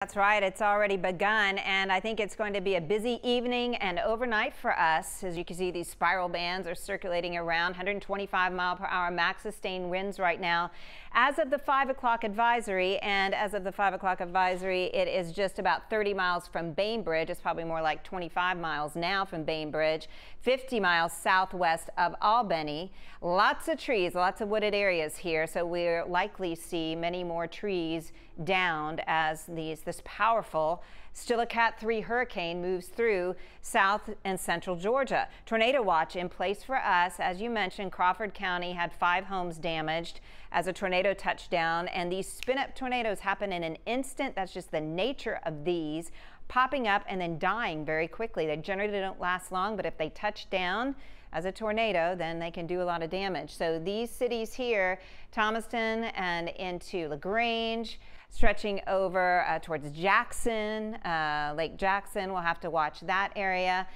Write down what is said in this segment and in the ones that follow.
That's right. It's already begun, and I think it's going to be a busy evening and overnight for us. As you can see, these spiral bands are circulating around 125-mile-per-hour max sustained winds right now. As of the 5 o'clock advisory, it is just about 30 miles from Bainbridge. It's probably more like 25 miles now from Bainbridge, 50 miles southwest of Albany. Lots of trees, lots of wooded areas here, so we'll likely see many more trees downed as this powerful still a Cat 3 hurricane moves through south and central Georgia. Tornado watch in place for us. As you mentioned, Crawford County had 5 homes damaged as a tornado touched down, and these spin-up tornadoes happen in an instant. That's just the nature of these, popping up and then dying very quickly. They generally don't last long, but if they touch down as a tornado, then they can do a lot of damage. So these cities here, Thomaston and into LaGrange, stretching over towards Jackson, Lake Jackson, we'll have to watch that area.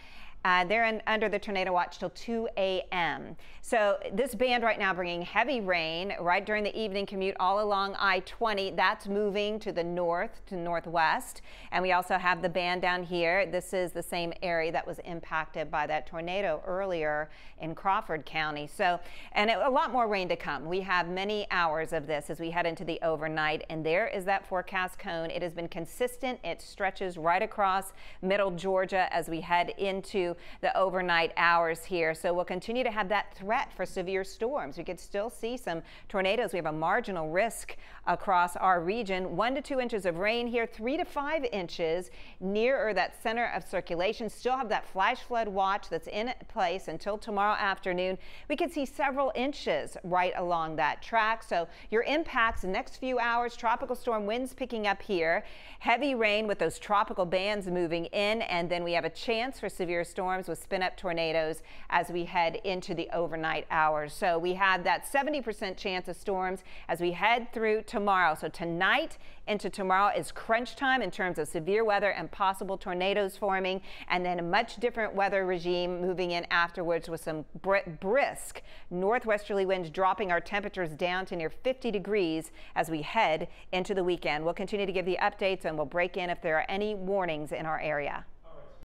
They're under the tornado watch till 2 a.m. So this band right now bringing heavy rain right during the evening commute all along I-20. That's moving to the north to northwest. And we also have the band down here. This is the same area that was impacted by that tornado earlier in Crawford County. So, and a lot more rain to come. We have many hours of this as we head into the overnight. And there is that forecast cone. It has been consistent. It stretches right across middle Georgia as we head into the overnight hours here. So we'll continue to have that threat for severe storms. We could still see some tornadoes. We have a marginal risk across our region. 1 to 2 inches of rain here, 3 to 5 inches nearer that center of circulation. Still have that flash flood watch that's in place until tomorrow afternoon. We could see several inches right along that track. So your impacts the next few hours, tropical storm winds picking up here, heavy rain with those tropical bands moving in, and then we have a chance for severe storms with spin-up tornadoes as we head into the overnight hours. So we have that 70% chance of storms as we head through tomorrow. So tonight into tomorrow is crunch time in terms of severe weather and possible tornadoes forming, and then a much different weather regime moving in afterwards with some brisk northwesterly winds dropping our temperatures down to near 50 degrees as we head into the weekend. We'll continue to give the updates and we'll break in if there are any warnings in our area.